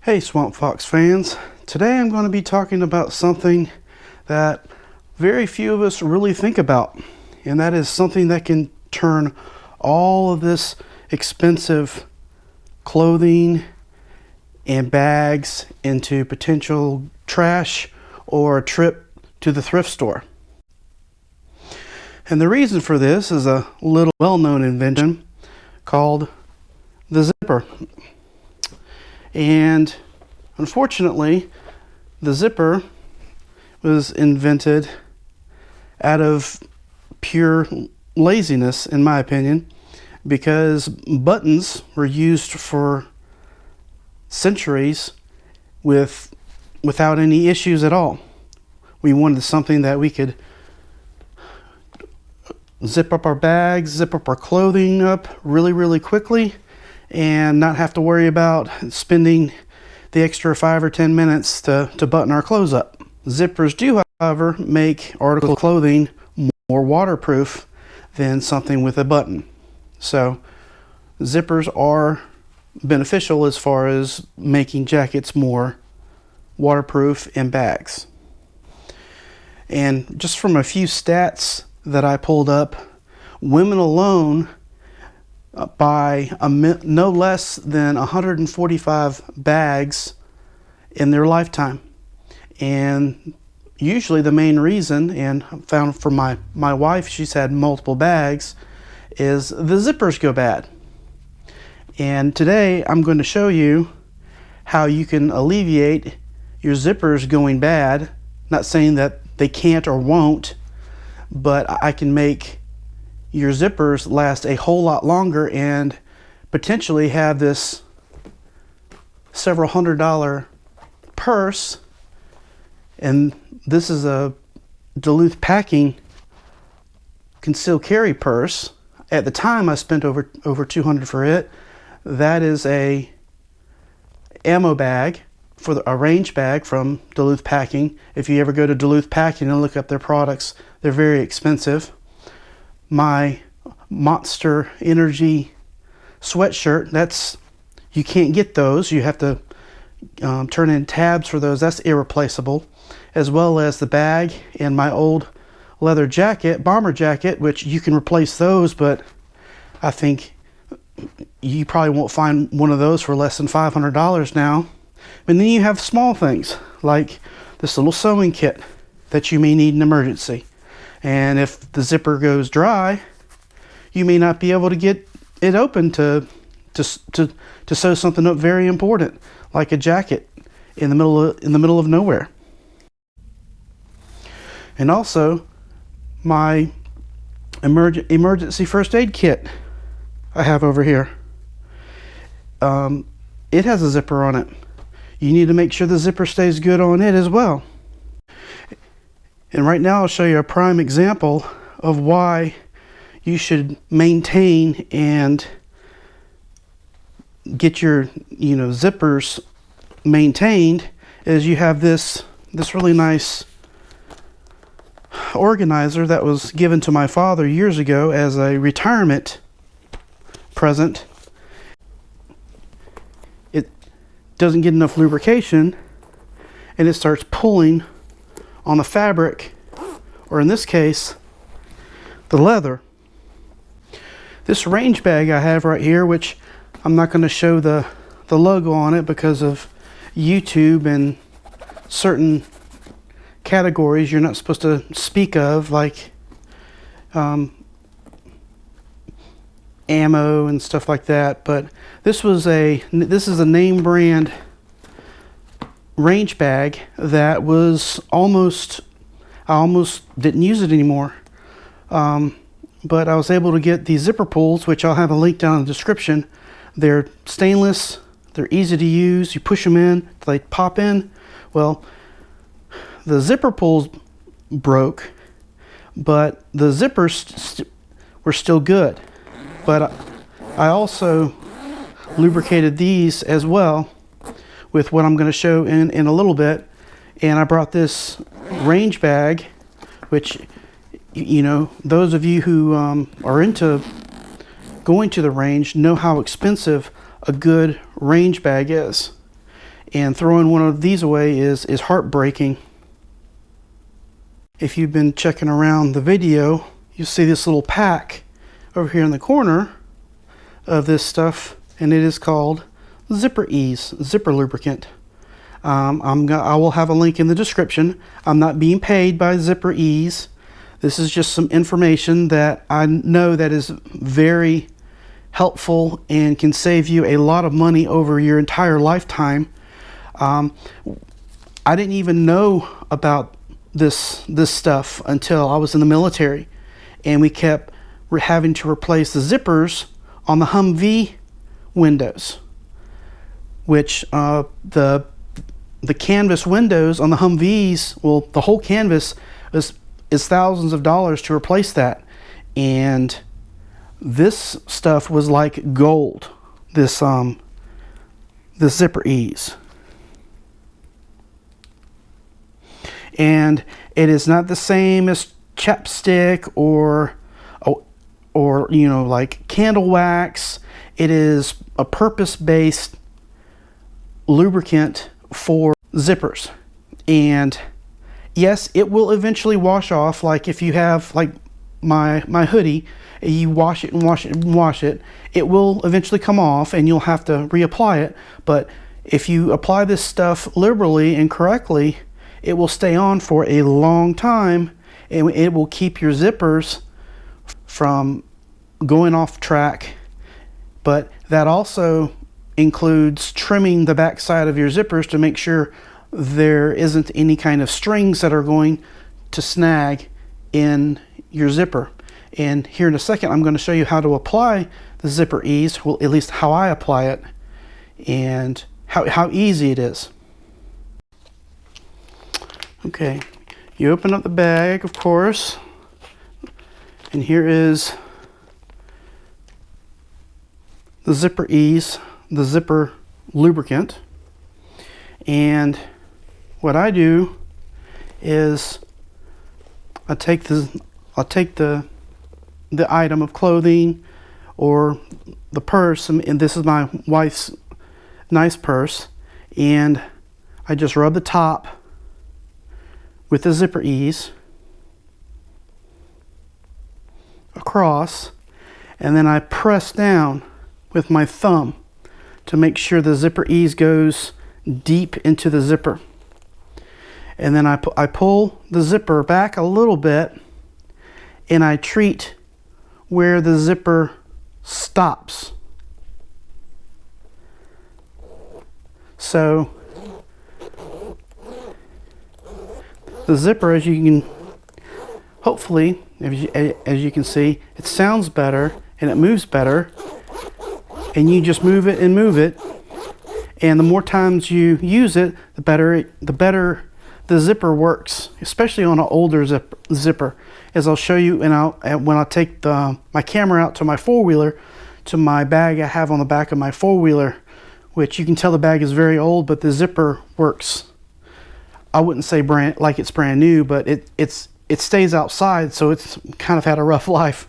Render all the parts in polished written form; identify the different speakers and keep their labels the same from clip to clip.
Speaker 1: Hey Swamp Fox fans, today I'm going to be talking about something that very few of us really think about, and that is something that can turn all of this expensive clothing and bags into potential trash or a trip to the thrift store. And the reason for this is a little well-known invention called the zipper. And unfortunately, the zipper was invented out of pure laziness, in my opinion, because buttons were used for centuries without any issues at all. We wanted something that we could zip up our bags, zip up our clothing up really quickly, and not have to worry about spending the extra 5 or 10 minutes to button our clothes up. Zippers do, however, make article clothing more waterproof than something with a button. So zippers are beneficial as far as making jackets more waterproof and bags. And just from a few stats that I pulled up, women alone buy no less than 145 bags in their lifetime. And usually the main reason, and found for my wife, she's had multiple bags, is the zippers go bad. And today I'm going to show you how you can alleviate your zippers going bad. Not saying that they can't or won't, but I can make your zippers last a whole lot longer and potentially have this several $100 purse. And this is a Duluth Packing concealed carry purse. At the time I spent over $200 for it. That is a ammo bag, for a range bag from Duluth Packing. If you ever go to Duluth Packing and look up their products, they're very expensive. My Monster Energy sweatshirt, you can't get those. You have to turn in tabs for those. That's irreplaceable. As well as the bag and my old leather jacket, bomber jacket, which you can replace those, but I think you probably won't find one of those for less than $500 now. And then you have small things like this little sewing kit that you may need in emergency. And if the zipper goes dry, you may not be able to get it open to sew something up very important, like a jacket in the middle of nowhere. And also my emergency first aid kit I have over here. It has a zipper on it. You need to make sure the zipper stays good on it as well. And right now I'll show you a prime example of why you should maintain and get your zippers maintained. Is you have this really nice organizer that was given to my father years ago as a retirement present. It doesn't get enough lubrication and it starts pulling on the fabric, or in this case the leather. This range bag I have right here, which I'm not going to show the logo on it because of YouTube and certain categories you're not supposed to speak of, like ammo and stuff like that. But this is a name brand range bag that was I almost didn't use it anymore, but I was able to get these zipper pulls, which I'll have a link down in the description. They're stainless, they're easy to use. You push them in, they pop in. Well, the zipper pulls broke, but the zippers were still good. But I also lubricated these as well with what I'm going to show in a little bit. And I brought this range bag, which, those of you who are into going to the range know how expensive a good range bag is. and throwing one of these away is heartbreaking. If you've been checking around the video, you see this little pack over here in the corner of this stuff, and it is called Zipper Ease Zipper Lubricant. I will have a link in the description. I'm not being paid by Zipper Ease. This is just some information that I know that is very helpful and can save you a lot of money over your entire lifetime. I didn't even know about this stuff until I was in the military, and we kept having to replace the zippers on the Humvee windows, which the canvas windows on the Humvees, well, the whole canvas is thousands of dollars to replace that. And this stuff was like gold, this Zipper Ease. And it is not the same as chapstick or you know, like candle wax. It is a purpose-based lubricant for zippers. And yes, it will eventually wash off. Like if you have like my hoodie, you wash it and wash it and wash it, it will eventually come off and you'll have to reapply it. But if you apply this stuff liberally and correctly, it will stay on for a long time, and it will keep your zippers from going off track. But that also includes trimming the back side of your zippers to make sure there isn't any kind of strings that are going to snag in your zipper. And here in a second, I'm going to show you how to apply the Zipper Ease, well, at least how I apply it, and how easy it is. Okay, you open up the bag, of course, and here is the Zipper Ease, the zipper lubricant. And what I do is I take the item of clothing or the purse, and this is my wife's nice purse, and I just rub the top with the Zipper Ease across, and then I press down with my thumb to make sure the Zipper Ease goes deep into the zipper. And then I pull the zipper back a little bit, and I treat where the zipper stops. So the zipper, as you can, hopefully, as you can see, it sounds better and it moves better, and you just move it and move it, and the more times you use it, the better the zipper works, especially on an older zipper, as I'll show you. And when I take my camera out to my four-wheeler, to my bag I have on the back of my four-wheeler, which you can tell the bag is very old, but the zipper works. I wouldn't say it's brand new, but it stays outside, so it's kind of had a rough life.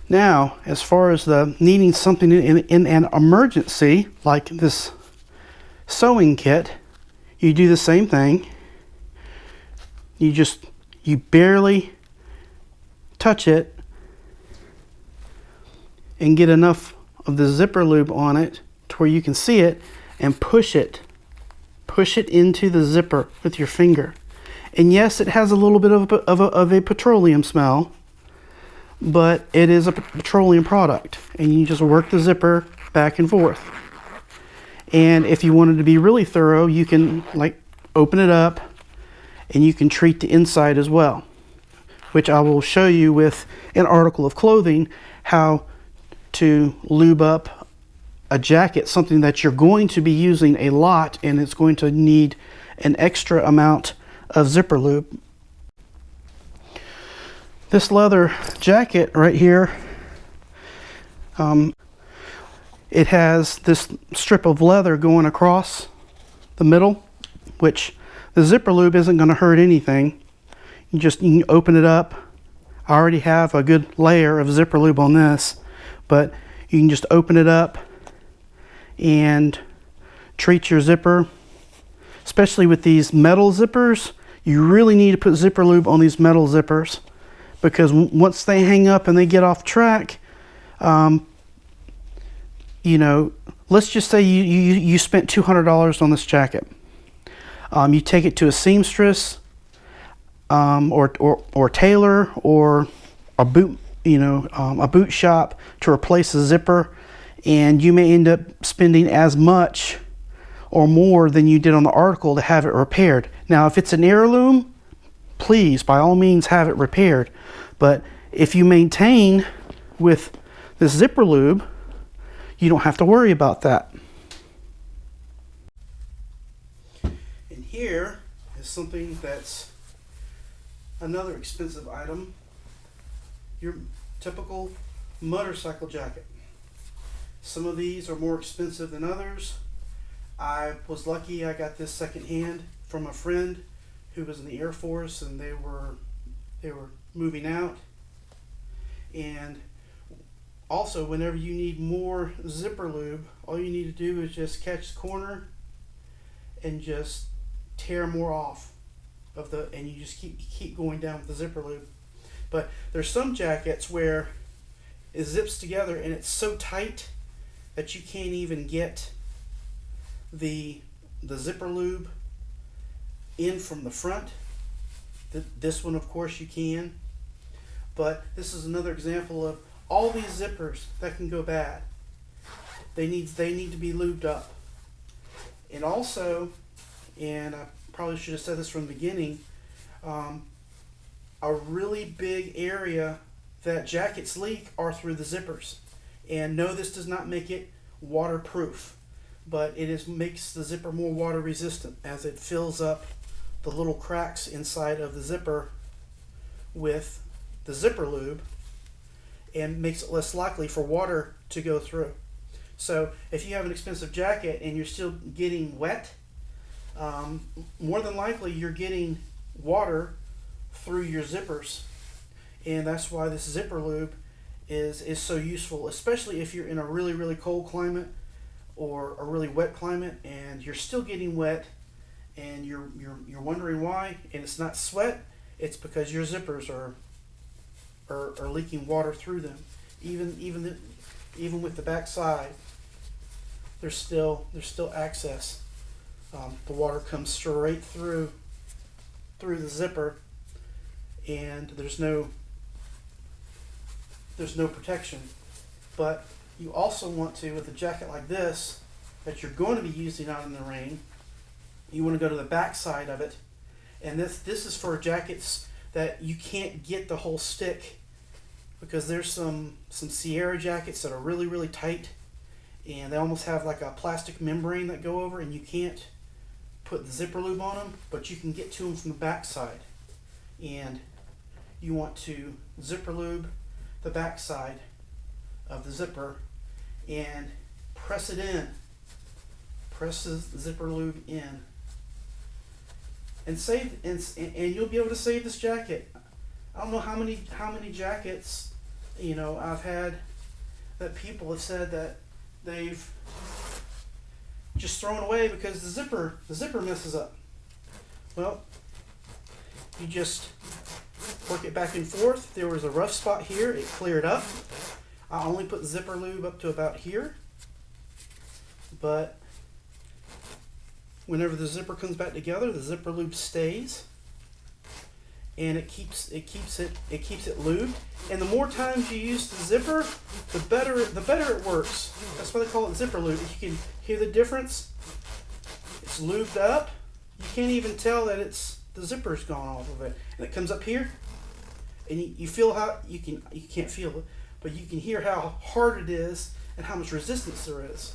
Speaker 1: Now, as far as the needing something in an emergency, like this sewing kit, you do the same thing. You barely touch it and get enough of the zipper lube on it to where you can see it, and push it into the zipper with your finger. And yes, it has a little bit of a petroleum smell, but it is a petroleum product, and you just work the zipper back and forth. And if you wanted to be really thorough, you can like open it up and you can treat the inside as well, which I will show you with an article of clothing, how to lube up a jacket, something that you're going to be using a lot, and it's going to need an extra amount of zipper lube. This leather jacket right here, it has this strip of leather going across the middle, which the zipper lube isn't going to hurt anything. You can open it up. I already have a good layer of zipper lube on this, but you can just open it up and treat your zipper, especially with these metal zippers. You really need to put zipper lube on these metal zippers, because once they hang up and they get off track, you know, let's just say you spent $200 on this jacket. You take it to a seamstress, or tailor, or a boot, a boot shop to replace a zipper, and you may end up spending as much or more than you did on the article to have it repaired. Now, if it's an heirloom, please, by all means, have it repaired. But if you maintain with this zipper lube, you don't have to worry about that. And here is something that's another expensive item. Your typical motorcycle jacket. Some of these are more expensive than others. I was lucky I got this secondhand from a friend who was in the Air Force, and they were moving out. And also, whenever you need more zipper lube, all you need to do is just catch the corner and just tear more off of the, and you just keep going down with the zipper lube. But there's some jackets where it zips together and it's so tight that you can't even get the zipper lube in from the front. This one, of course, you can. But this is another example of all these zippers that can go bad. They need to be lubed up. And also, and I probably should have said this from the beginning, a really big area that jackets leak are through the zippers. And no, this does not make it waterproof, but it makes the zipper more water resistant as it fills up the little cracks inside of the zipper with the zipper lube, and makes it less likely for water to go through. So if you have an expensive jacket and you're still getting wet, more than likely you're getting water through your zippers. And that's why this zipper lube is so useful, especially if you're in a really, really cold climate or a really wet climate and you're still getting wet and you're wondering why, and it's not sweat, it's because your zippers are leaking water through them. Even with the back side, there's still access. The water comes straight through the zipper, and there's no protection. But you also want to, with a jacket like this that you're going to be using out in the rain, you want to go to the back side of it. And this is for jackets that you can't get the whole stick, because there's some Sierra jackets that are really, really tight, and they almost have like a plastic membrane that go over, and you can't put the zipper lube on them, but you can get to them from the back side. And you want to zipper lube the back side of the zipper and press it in. Press the zipper lube in. And save, and you'll be able to save this jacket. I don't know how many jackets, I've had that people have said that they've just thrown away because the zipper messes up. Well, you just work it back and forth. There was a rough spot here, it cleared up. I only put zipper lube up to about here, but whenever the zipper comes back together, the zipper lube stays, and it keeps it lubed. And the more times you use the zipper, the better it works. That's why they call it zipper lube. If you can hear the difference, it's lubed up. You can't even tell that the zipper's gone off of it. And it comes up here, and you feel how you can't feel it, but you can hear how hard it is and how much resistance there is.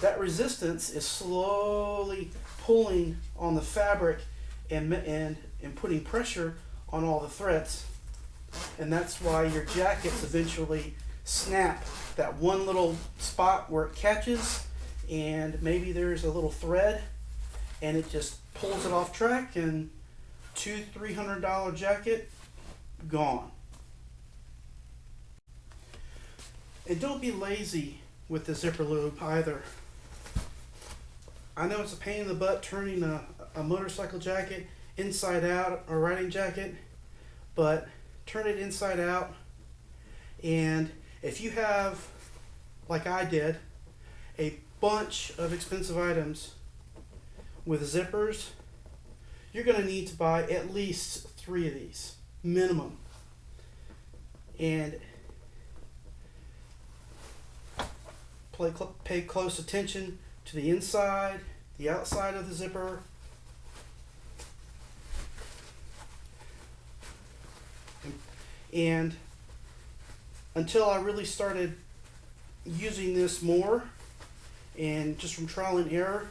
Speaker 1: That resistance is slowly pulling on the fabric and putting pressure on all the threads. And that's why your jackets eventually snap. That one little spot where it catches, and maybe there's a little thread, and it just pulls it off track, and $200-300 jacket gone. And don't be lazy with the zipper lube either. I know it's a pain in the butt turning a motorcycle jacket inside out, or riding jacket, but turn it inside out. And if you have, like I did, a bunch of expensive items with zippers, you're going to need to buy at least 3 of these, minimum. And pay close attention to the inside, the outside of the zipper. And until I really started using this more, and just from trial and error,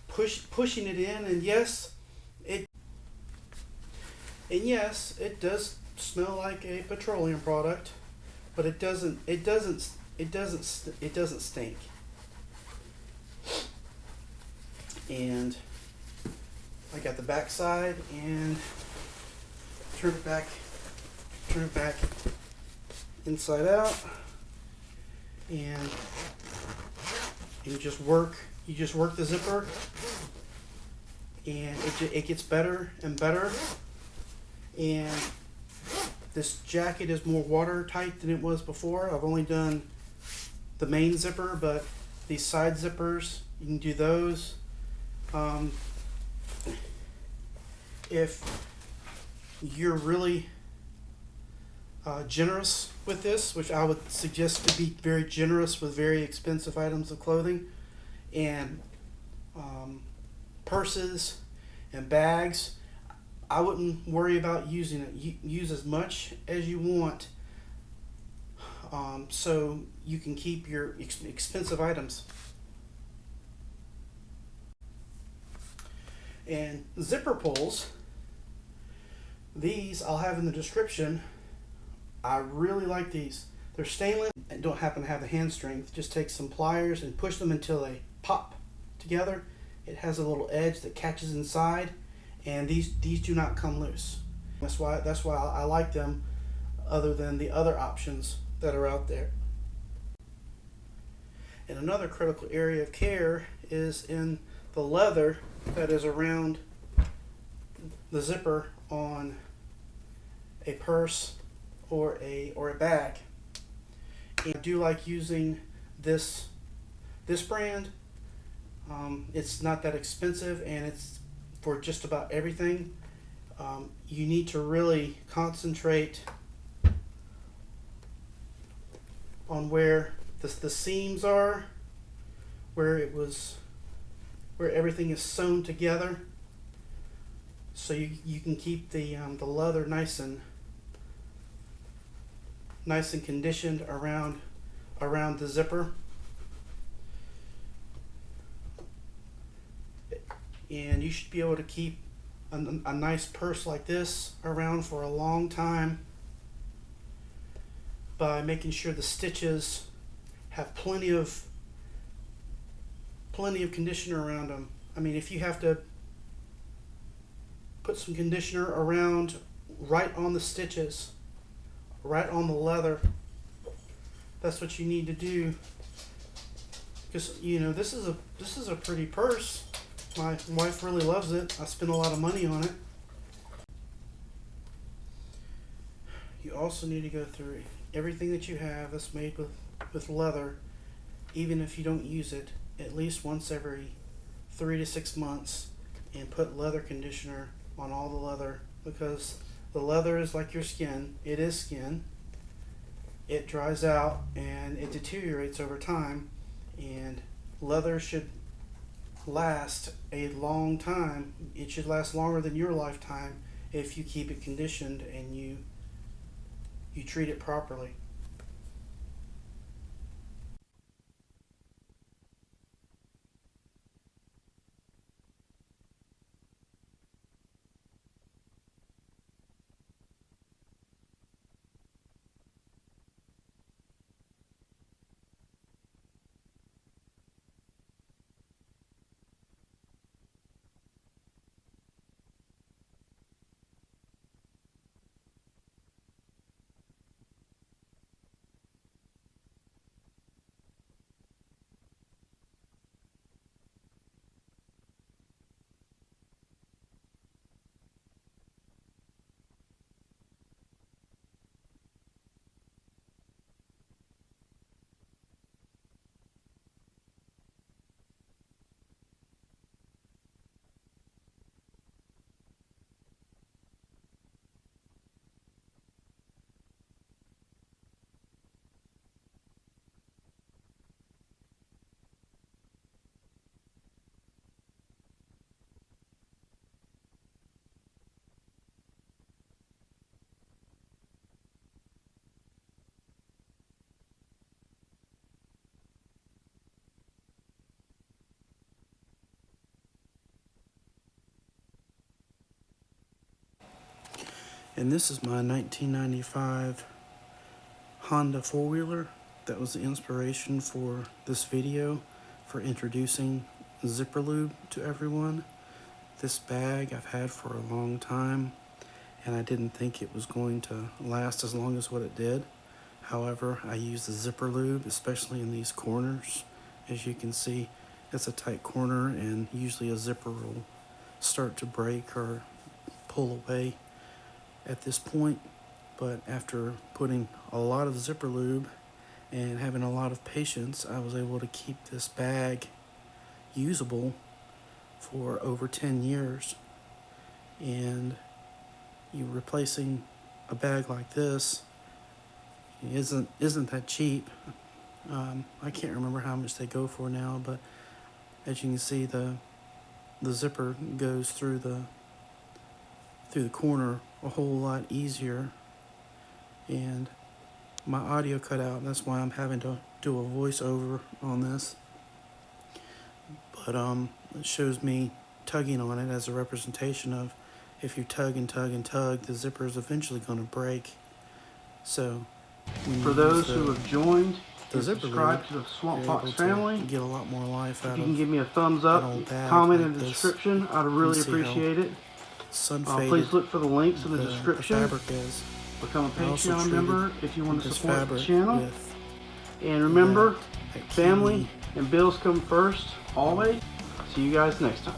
Speaker 1: pushing it in, and yes, it does smell like a petroleum product, but it doesn't stink. And I got the back side, and turn it back inside out, and you just work the zipper, and it gets better and better. And this jacket is more watertight than it was before. I've only done the main zipper, but these side zippers, you can do those. If you're really generous with this, which I would suggest to be very generous with very expensive items of clothing and purses and bags, I wouldn't worry about using it. Use as much as you want, so you can keep your expensive items. And zipper pulls, these I'll have in the description. I really like these. They're stainless and don't happen to have the hand strength. Just take some pliers and push them until they pop together. It has a little edge that catches inside, and these do not come loose. That's why I like them, other than the other options that are out there. And another critical area of care is in the leather that is around the zipper on a purse or a bag. And I do like using this brand. It's not that expensive, and it's for just about everything. You need to really concentrate on where the seams are, where everything is sewn together, so you can keep the leather nice and conditioned around the zipper. And you should be able to keep a nice purse like this around for a long time by making sure the stitches have plenty of conditioner around them. I mean, if you have to put some conditioner around right on the stitches, right on the leather, that's what you need to do, because this is a pretty purse. My wife really loves it. I spend a lot of money on it. You also need to go through everything that you have that's made with leather, even if you don't use it, at least once every 3 to 6 months, and put leather conditioner on all the leather, because the leather is like your skin. It is skin. It dries out and it deteriorates over time, and leather should last a long time. It should last longer than your lifetime if you keep it conditioned and you treat it properly. And this is my 1995 Honda four-wheeler. That was the inspiration for this video, for introducing zipper lube to everyone. This bag I've had for a long time, and I didn't think it was going to last as long as what it did. However, I use the zipper lube, especially in these corners. As you can see, it's a tight corner, and usually a zipper will start to break or pull away at this point. But after putting a lot of zipper lube and having a lot of patience, I was able to keep this bag usable for over 10 years. And you replacing a bag like this isn't that cheap. I can't remember how much they go for now, but as you can see, the zipper goes through the corner a whole lot easier. And my audio cut out, that's why I'm having to do a voiceover on this. But it shows me tugging on it as a representation of, if you tug and tug and tug, the zipper is eventually going to break. So
Speaker 2: for those who have joined
Speaker 1: the
Speaker 2: and subscribed to the Swamp Fox family,
Speaker 1: get a lot more life out
Speaker 2: if you
Speaker 1: of
Speaker 2: can give me a thumbs up, comment in the description, I'd really appreciate it. Please look for the links in the description. Become a Patreon member if you want to support the channel. And remember, family and bills come first, always. See you guys next time.